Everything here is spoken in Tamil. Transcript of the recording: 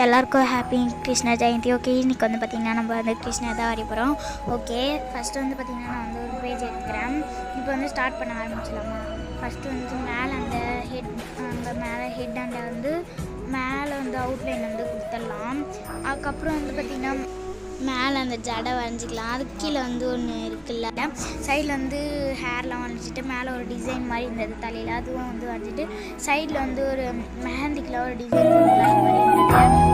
எல்லாருக்கும் ஹாப்பி கிருஷ்ண ஜெயந்தி. ஓகே, இன்றைக்கி வந்து பார்த்திங்கன்னா நம்ம வந்து கிருஷ்ணா தான் வரைய போகிறோம். ஓகே, ஃபஸ்ட்டு வந்து பார்த்திங்கன்னா நான் வந்து ஒரு பேஜ் எடுத்துக்கிறேன். இப்போ வந்து ஸ்டார்ட் பண்ண ஆரம்பிச்சிடலாமா? ஃபஸ்ட்டு வந்து மேலே அந்த அங்கே மேலே ஹெட் அண்டை வந்து மேலே வந்து அவுட்லைன் வந்து கொடுத்துடலாம். அதுக்கப்புறம் வந்து பார்த்திங்கன்னா மேலே அந்த ஜடை வரைஞ்சிக்கலாம். அதுக்கு கீழே வந்து ஒன்று இருக்குல்ல, சைடில் வந்து ஹேர்லாம் வரைஞ்சிட்டு மேலே ஒரு டிசைன் மாதிரி இருந்தது தலையில், அதுவும் வந்து வரைஞ்சிட்டு சைடில் வந்து ஒரு மெஹந்திக்கெலாம் ஒரு டிசைன் மாதிரி இருந்தது.